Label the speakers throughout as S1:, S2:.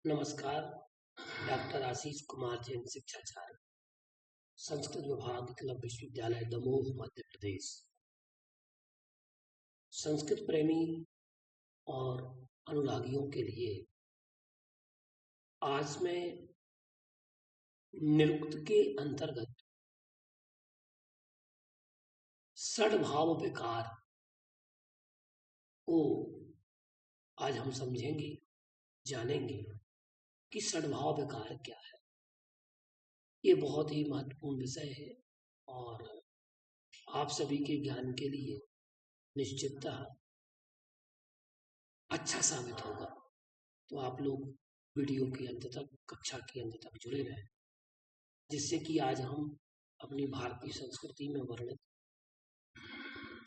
S1: नमस्कार। डॉक्टर आशीष कुमार जैन, शिक्षाचार्य, संस्कृत विभाग, एकलव्य विश्वविद्यालय, दमोह, मध्य प्रदेश। संस्कृत प्रेमी और अनुरागियों के लिए आज मैं निरुक्त के अंतर्गत षड्भाव विकार को आज हम समझेंगे, जानेंगे कि षड्भाव विकार क्या है। ये बहुत ही महत्वपूर्ण विषय है और आप सभी के ज्ञान के लिए निश्चिततः अच्छा साबित होगा। तो आप लोग वीडियो के अंत तक, कक्षा के अंत तक जुड़े रहें, जिससे कि आज हम अपनी भारतीय संस्कृति में वर्णित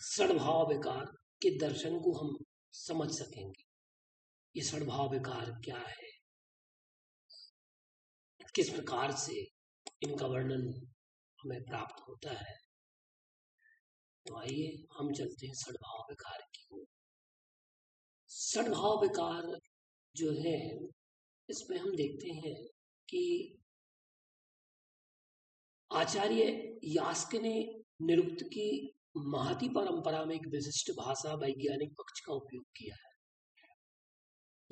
S1: षड्भाव विकार के दर्शन को हम समझ सकेंगे। ये षड्भाव विकार क्या है, किस प्रकार से इनका वर्णन हमें प्राप्त होता है। तो आइए हम चलते हैं षड्भाव विकार की ओर। षड्भाव विकार जो है, इसमें हम देखते हैं कि आचार्य यास्क ने निरुक्त की महती परंपरा में एक विशिष्ट भाषा वैज्ञानिक पक्ष का उपयोग किया है।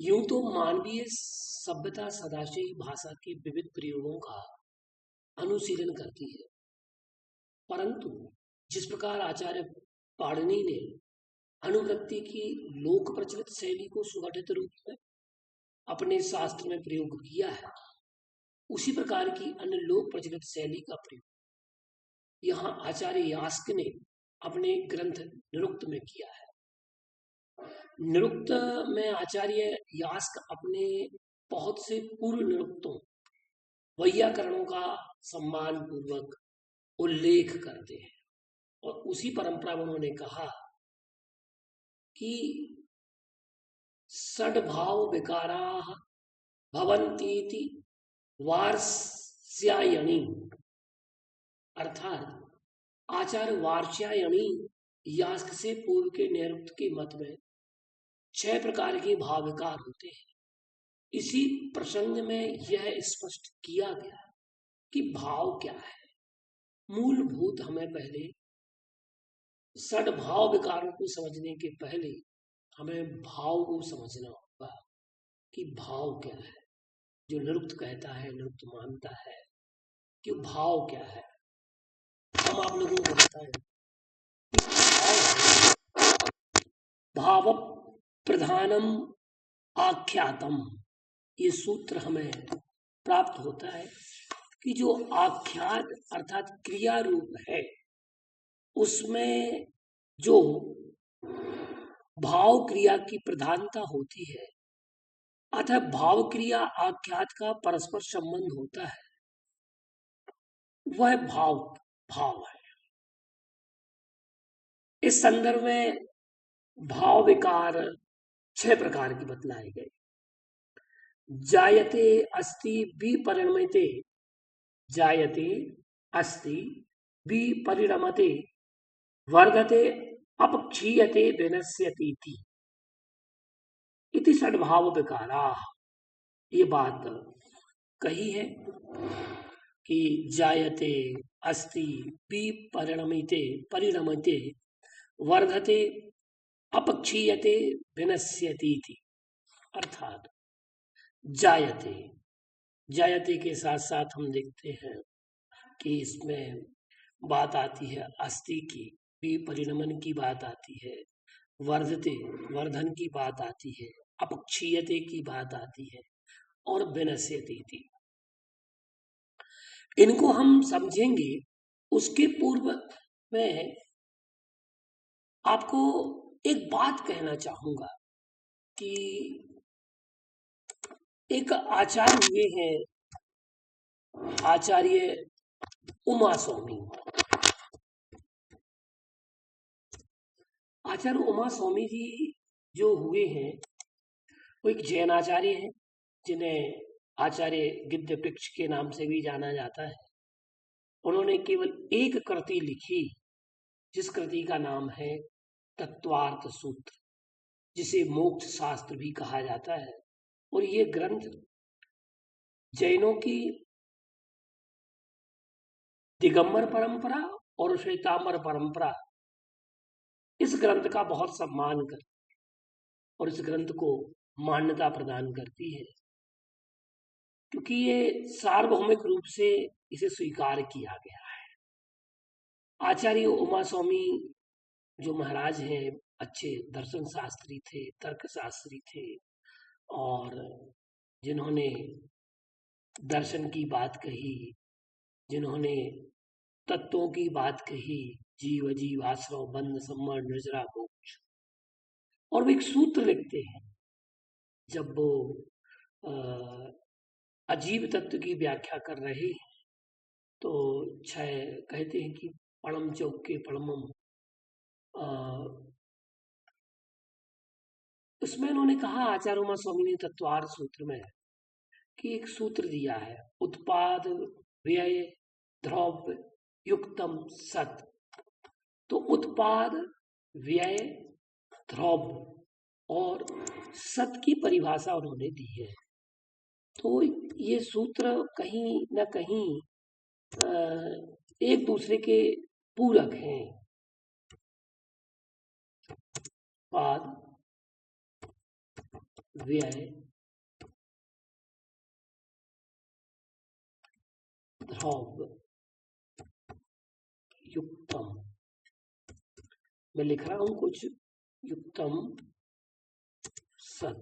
S1: यूं तो मानवीय सभ्यता सदा से ही भाषा के विविध प्रयोगों का अनुशीलन करती है, परंतु जिस प्रकार आचार्य पाणिनि ने अनुवृत्ति की लोक प्रचलित शैली को सुगठित रूप में अपने शास्त्र में प्रयोग किया है, उसी प्रकार की अन्य लोक प्रचलित शैली का प्रयोग यहाँ आचार्य यास्क ने अपने ग्रंथ निरुक्त में किया है। निरुक्त में आचार्य यास्क अपने बहुत से पूर्व निरुक्तों, वैयाकरणों का सम्मान पूर्वक उल्लेख करते हैं और उसी परंपरा में उन्होंने कहा कि षड्भाव विकाराः भवन्तीति वार्ष्यायणी, अर्थात आचार्य वार्ष्यायणी यास्क से पूर्व के निरुक्त के मत में 6 प्रकार के भाव विकार होते हैं। इसी प्रसंग में यह स्पष्ट किया गया कि भाव क्या है। मूलभूत हमें पहले षड्भाव विकारों को समझने के पहले हमें भाव को समझना होगा कि भाव क्या है। जो निरुक्त कहता है, निरुक्त मानता है कि भाव क्या है। हम आप लोगों को बताएं कि भाव प्रधानम आख्यातम, ये सूत्र हमें प्राप्त होता है कि जो आख्यात अर्थात क्रिया रूप है, उसमें जो भाव क्रिया की प्रधानता होती है, अतः भाव क्रिया आख्यात का परस्पर संबंध होता है, वह भाव है। इस संदर्भ में भाव विकार 6 प्रकार की बतलाए गए। जायते अस्ति विपरिणमते, जायते अस्ति विपरिणमते, वर्धते अपक्षीयते विनश्यति इति षड्भाव विकाराः। ये बात कही है कि जायते अस्ति विपरिणमते, परिणमते, वर्धते अपक्षीयते विनश्यति, अर्थात जायते, जायते के साथ साथ हम देखते हैं कि इसमें बात आती है अस्ति की, विपरिणमन की बात आती है, वर्धते, वर्धन की बात आती है, अपक्षीयते की बात आती है और विनश्यति। इनको हम समझेंगे। उसके पूर्व में आपको एक बात कहना चाहूंगा कि एक आचार्य हुए हैं, आचार्य उमा स्वामी। आचार्य उमा स्वामी जी जो हुए हैं, वो एक जैन आचार्य हैं, जिन्हें आचार्य गिद्ध वृक्ष के नाम से भी जाना जाता है। उन्होंने केवल एक कृति लिखी, जिस कृति का नाम है तत्वार्थ सूत्र, जिसे मोक्ष शास्त्र भी कहा जाता है। और ये ग्रंथ जैनों की दिगंबर परंपरा और श्वेतांबर परंपरा इस ग्रंथ का बहुत सम्मान कर और इस ग्रंथ को मान्यता प्रदान करती है, क्योंकि ये सार्वभौमिक रूप से इसे स्वीकार किया गया है। आचार्य उमा स्वामी जो महाराज हैं, अच्छे दर्शन शास्त्री थे, तर्क शास्त्री थे, और जिन्होंने दर्शन की बात कही, जिन्होंने तत्वों की बात कही, जीव जीवाश्रव बंध सम्मर निर्जरा मोक्ष, और वो एक सूत्र लिखते हैं जब वो अजीब तत्व की व्याख्या कर रहे हैं, तो छह कहते हैं कि परम चौके परमम, उसमें उन्होंने कहा, आचार्य उमा स्वामी ने तत्वार्थ सूत्र में कि एक सूत्र दिया है, उत्पाद व्यय द्रव्य युक्तम सत। तो उत्पाद व्यय द्रव्य और सत की परिभाषा उन्होंने दी है। तो ये सूत्र कहीं न कहीं एक दूसरे के पूरक हैं। उत्पाद व्यय द्रव्य युक्तम, मैं लिख रहा हूं कुछ, युक्तम सत।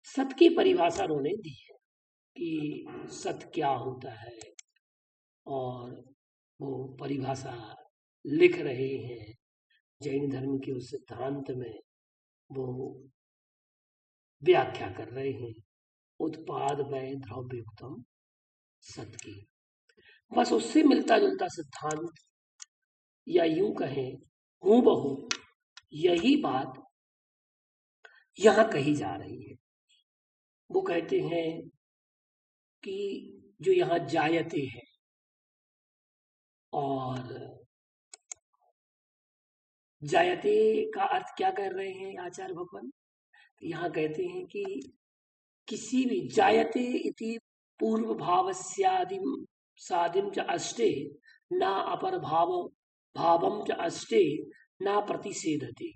S1: सत की परिभाषा उन्होंने दी है कि सत क्या होता है, और वो परिभाषा लिख रहे हैं जैन धर्म के उस सिद्धांत में, वो व्याख्या कर रहे हैं उत्पाद व्यय द्रव्य युक्तम सत की। बस उससे मिलता जुलता सिद्धांत, या यूं कहें हूबहू यही बात यहां कही जा रही है। वो कहते हैं कि जो यहां जायते है, और जायते का अर्थ क्या कर रहे हैं आचार्य भगवान, यहाँ कहते हैं कि किसी भी जायते इति पूर्व भावस्यादिम सादिम च अष्टे ना अपर भाव भावम च अष्टे ना प्रतिषेधते।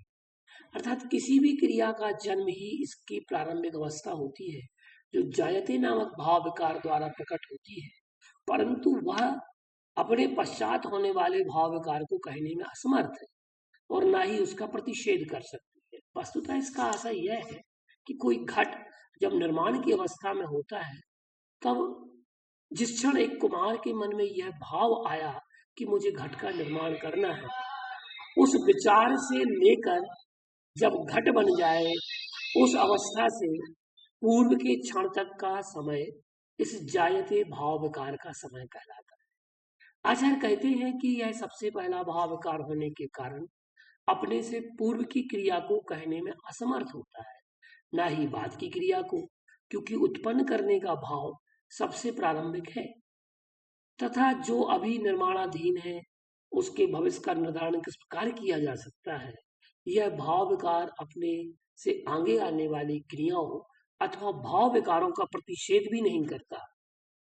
S1: अर्थात किसी भी क्रिया का जन्म ही इसकी प्रारंभिक अवस्था होती है, जो जायते नामक भाव विकार द्वारा प्रकट होती है, परंतु वह अपने पश्चात होने वाले भाव विकार को कहने में असमर्थ है और ना ही उसका प्रतिषेध कर सकती है। वस्तुतः इसका आशय यह है कि कोई घट जब निर्माण की अवस्था में होता है, तब जिस क्षण एक कुम्हार के मन में यह भाव आया कि मुझे घट का निर्माण करना है, उस विचार से लेकर जब घट बन जाए, उस अवस्था से पूर्व के क्षण तक का समय इस जायते भाव विकार का समय कहलाता है। आचार्य कहते हैं कि यह सबसे पहला भाव विकार होने के कारण अपने से पूर्व की क्रिया को कहने में असमर्थ होता है, ना ही बाद की क्रिया को, क्योंकि उत्पन्न करने का भाव सबसे प्रारंभिक है, तथा जो अभी निर्माणाधीन है उसके भविष्य का निर्धारण किस प्रकार किया जा सकता है। यह भाव विकार अपने से आगे आने वाली क्रियाओं अथवा भाव विकारों का प्रतिषेध भी नहीं करता,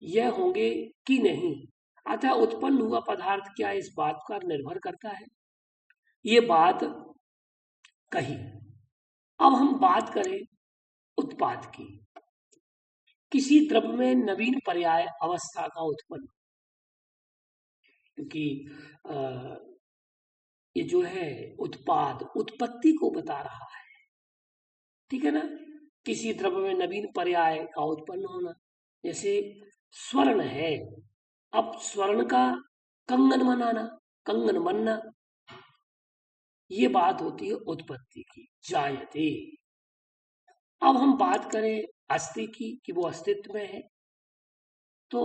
S1: यह होंगे कि नहीं, अतः उत्पन्न हुआ पदार्थ क्या इस बात पर निर्भर करता है। ये बात कही। अब हम बात करें उत्पाद की। किसी द्रव्य में नवीन पर्याय अवस्था का उत्पन्न, क्योंकि ये जो है उत्पाद उत्पत्ति को बता रहा है, ठीक है ना। किसी द्रव्य में नवीन पर्याय का उत्पन्न होना, जैसे स्वर्ण है, अब स्वर्ण का कंगन बनाना, कंगन बनना, ये बात होती है उत्पत्ति की, जायते। अब हम बात करें अस्ति की कि वो अस्तित्व में है, तो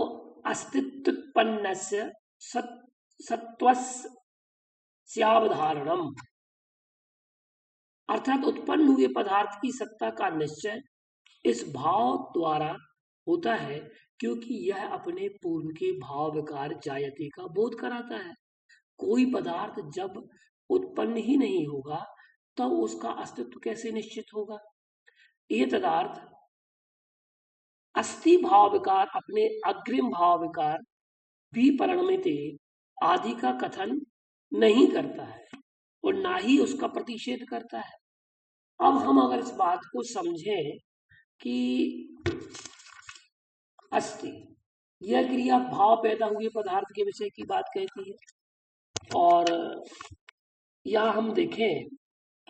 S1: अस्तित्वोत्पन्न सत्वस्यावधारणम, अर्थात उत्पन्न हुए पदार्थ की सत्ता का निश्चय इस भाव द्वारा होता है, क्योंकि यह अपने पूर्व के भाव विकार जायते का बोध कराता है। कोई पदार्थ जब उत्पन्न ही नहीं होगा, तब उसका अस्तित्व कैसे निश्चित होगा। ये तदार्थ अस्थि भाव विकार अपने अग्रिम भाव विकार विपरिणमते आदि का कथन नहीं करता है और ना ही उसका प्रतिषेध करता है। अब हम अगर इस बात को समझें कि अस्थि यह क्रिया भाव पैदा हुए पदार्थ के विषय की बात कहती है, और या हम देखें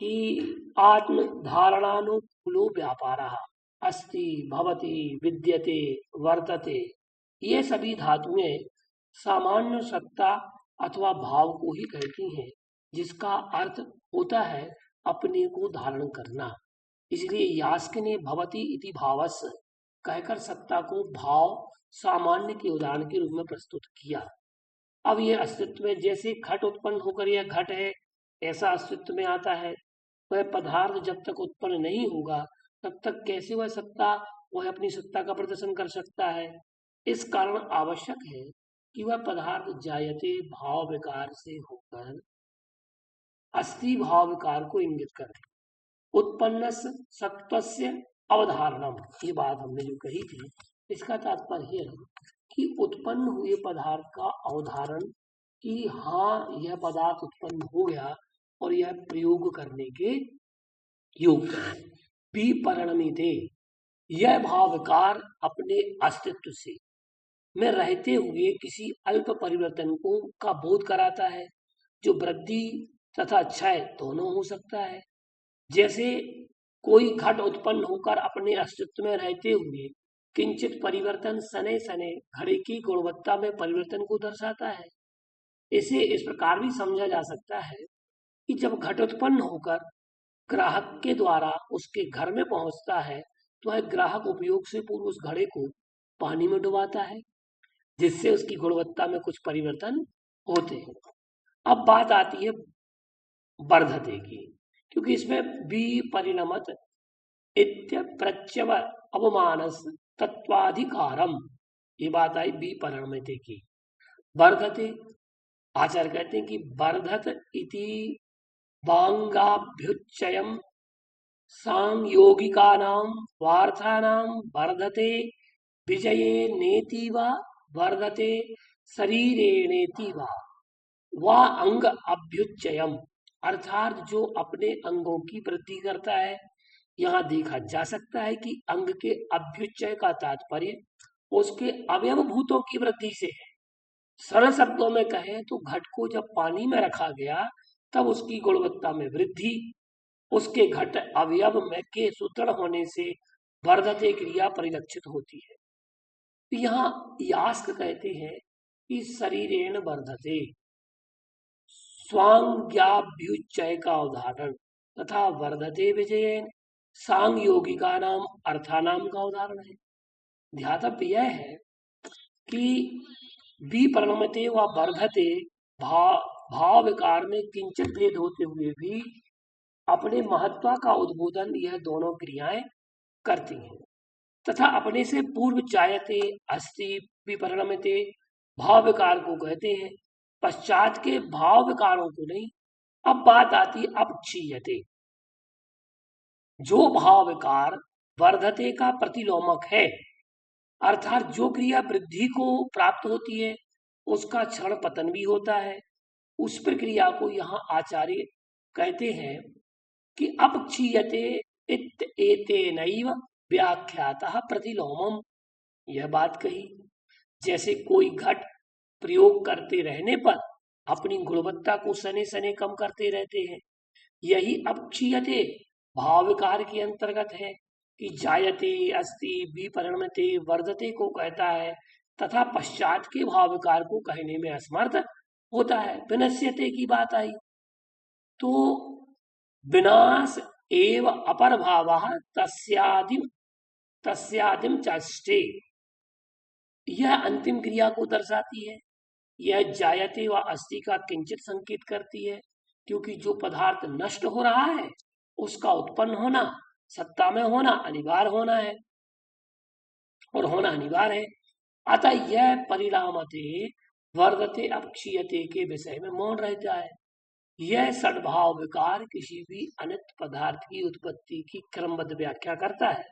S1: कि आत्म धारणानुकूलो व्यापार अस्ति भवति विद्यते वर्तते, ये सभी धातुएं सामान्य सत्ता अथवा भाव को ही कहती हैं, जिसका अर्थ होता है अपने को धारण करना। इसलिए यास्क ने भवति इति भावस् कहकर सत्ता को भाव सामान्य के उदाहरण के रूप में प्रस्तुत किया। अब ये अस्तित्व में जैसे घट उत्पन्न होकर यह घट है ऐसा अस्तित्व में आता है, वह पदार्थ जब तक उत्पन्न नहीं होगा तब तक कैसे वह सत्ता वह अपनी सत्ता का प्रदर्शन कर सकता है। इस कारण आवश्यक है कि वह पदार्थ जायते भाव विकार से होकर अस्थि भाव विकार को इंगित करे। उत्पन्न सत्वस्य अवधारणम, ये बात हमने जो कही थी इसका तात्पर्य है कि उत्पन्न हुए पदार्थ का अवधारण कि हाँ यह पदार्थ उत्पन्न हो गया और यह प्रयोग करने के योग्य है। विपरिणमिते, यह भाव विकार अपने अस्तित्व से में रहते हुए किसी अल्प परिवर्तन को का बोध कराता है, जो वृद्धि तथा क्षय दोनों हो सकता है। जैसे कोई घट उत्पन्न होकर अपने अस्तित्व में रहते हुए किंचित परिवर्तन सने सने घड़े की गुणवत्ता में परिवर्तन को दर्शाता है। इसे इस प्रकार भी समझा जा सकता है कि जब घट उत्पन्न होकर ग्राहक के द्वारा उसके घर में पहुंचता है तो वह ग्राहक उपयोग से पूर्व उस घड़े को पानी में डुबाता है, जिससे उसकी गुणवत्ता में कुछ परिवर्तन होते हैं। अब बात आती है वर्धते की, क्योंकि इसमें विपरिणमत इत्यप्रत्यव अवमानस तत्वाधिकारम, ये बात आई विपरिणमते की। वर्धते, आचार्य कहते हैं कि वर्धत इति वांगाभ्युच्चयम सांयोगिकानां वार्थानां वर्धते विजये नेति वा वर्धते शरीरेणेति वा अंग अभ्युच्चयम, अर्थात जो अपने अंगों की वृद्धि करता है। यहाँ देखा जा सकता है कि अंग के अभ्युच्चय का तात्पर्य उसके अवयव भूतों की वृद्धि से है। सरल शब्दों में कहें तो घट को जब पानी में रखा गया तब उसकी गुणवत्ता में वृद्धि, उसके घट अवयव में के सुदृढ़ होने से वर्धते क्रिया परिलक्षित होती है। तो यहाँ यास्क कहते हैं कि शरीरेण वर्धते स्वांग्याभ्युच्चय का उदाहरण तथा वर्धते विजयेन सांयोगिका नाम अर्थानाम का उदाहरण है। ध्यातव्य यह है कि विपरिणमते व वर्धते भाव विकार में किंचित भेद होते हुए भी अपने महत्व का उद्बोधन यह दोनों क्रियाएं करती हैं, तथा अपने से पूर्व जायते अस्ति विपरिणमते भाव विकार को कहते हैं, पश्चात के भाव विकारों को नहीं। अब बात आती अपक्षीयते, जो भाव विकार वर्धते का प्रतिलोमक है, अर्थात जो क्रिया वृद्धि को प्राप्त होती है उसका क्षण पतन भी होता है, उस प्रक्रिया को यहाँ आचार्य कहते हैं कि अपक्षीयते इत्येतेनैव व्याख्यातः प्रतिलोमम। यह बात कही जैसे कोई घट प्रयोग करते रहने पर अपनी गुणवत्ता को सने सने कम करते रहते हैं, यही अपक्षीयते भाव विकार के अंतर्गत है कि जायते अस्ति विपरिणमते वर्धते को कहता है तथा पश्चात के भाव विकार को कहने में असमर्थ होता है। विनश्यते की बात आई तो विनाश एव अपर भाव तस्यादिम चाष्टे, यह अंतिम क्रिया को दर्शाती है। यह जायते व अस्ति का किंचित संकेत करती है, क्योंकि जो पदार्थ नष्ट हो रहा है उसका उत्पन्न होना सत्ता में होना अनिवार्य होना है और होना अनिवार्य है। अतः यह परिणामते वर्धते अपक्षीयते के विषय में मौन रहता है। यह सद्भाव विकार किसी भी अनित पदार्थ की उत्पत्ति की क्रमबद्ध व्याख्या करता है।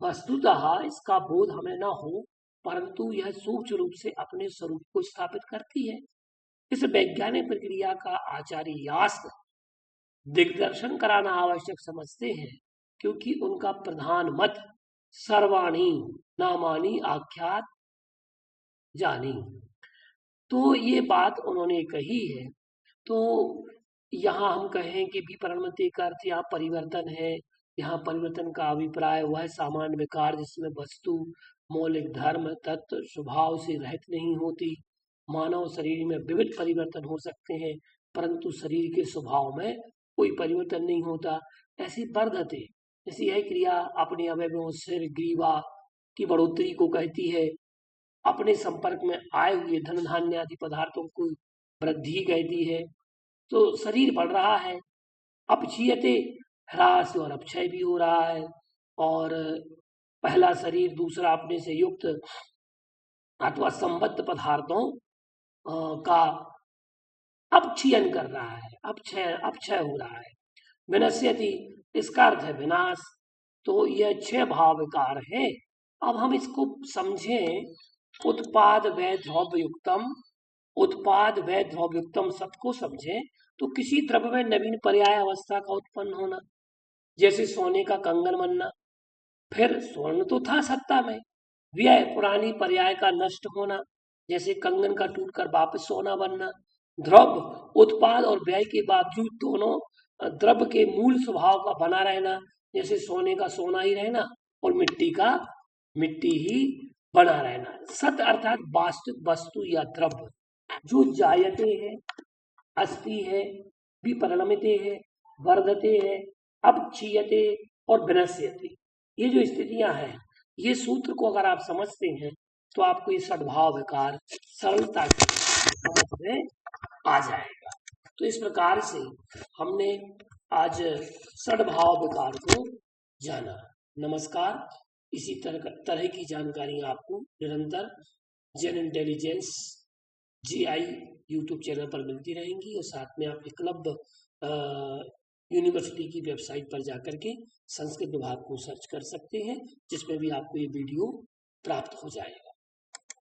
S1: वस्तुतः इसका बोध हमें न हो, परंतु यह सूक्ष्म रूप से अपने स्वरूप को स्थापित करती है। इस वैज्ञानिक प्रक्रिया का आचार्य यास्क दिग्दर्शन कराना आवश्यक समझते हैं, क्योंकि उनका प्रधान मत सर्वाणी नामानी आख्यात जानी। तो ये बात उन्होंने कही है। तो यहाँ हम कहें कि विपरिणमति का अर्थ यहाँ परिवर्तन है। यहाँ परिवर्तन का अभिप्राय वह सामान्य विकार जिसमें वस्तु मौलिक धर्म तत्व स्वभाव से रहित नहीं होती। मानव शरीर में विविध परिवर्तन हो सकते हैं, परंतु शरीर के स्वभाव में कोई परिवर्तन नहीं होता। ऐसी वर्धते, जैसी यह क्रिया अपने अवयवों सिर ग्रीवा की बढ़ोतरी को कहती है। अपने संपर्क में आए हुए धन धान्य आदि पदार्थों को वृद्धि कहती है। तो शरीर बढ़ रहा है, अपक्षीयते ह्रास और अपक्षय भी हो रहा है। और पहला शरीर दूसरा अपने से युक्त अथवा संबद्ध पदार्थों का अपक्षीयन कर रहा है, अपक्षय हो रहा है। विनश्यति, इसका अर्थ है विनाश। तो यह 6 भाव विकार है। अब हम इसको समझें। उत्पाद वै द्रव्य युक्तम, उत्पाद वै द्रव्य युक्तम शब्द को समझें तो किसी द्रव्य में नवीन पर्याय अवस्था का उत्पन्न होना, जैसे सोने का कंगन बनना। फिर स्वर्ण तो था सत्ता में, व्यय पुरानी पर्याय का नष्ट होना, जैसे कंगन का टूटकर वापस सोना बनना। द्रव्य उत्पाद और व्यय के बावजूद दोनों द्रव्य के मूल स्वभाव का बना रहना, जैसे सोने का सोना ही रहना और मिट्टी का मिट्टी ही बना रहना। सत अर्थात वास्तविक वस्तु या द्रव्य जो जायते है, अस्ति है, विपरिणमते है, वर्धते है, अपक्षीयते और विनश्यते। ये जो स्थितियां हैं, ये सूत्र को अगर आप समझते हैं तो आपको ये सद्भाव विकार सरलता से समझ में आ जाएगा। तो इस प्रकार से हमने आज सद्भाव विकार को जाना। नमस्कार। इसी तरह की जानकारी आपको निरंतर जेन इंटेलिजेंस GI यूट्यूब चैनल पर मिलती रहेंगी, और साथ में आप एकलव्य यूनिवर्सिटी की वेबसाइट पर जाकर के संस्कृत विभाग को सर्च कर सकते हैं, जिसमें भी आपको ये वीडियो प्राप्त हो जाएगा।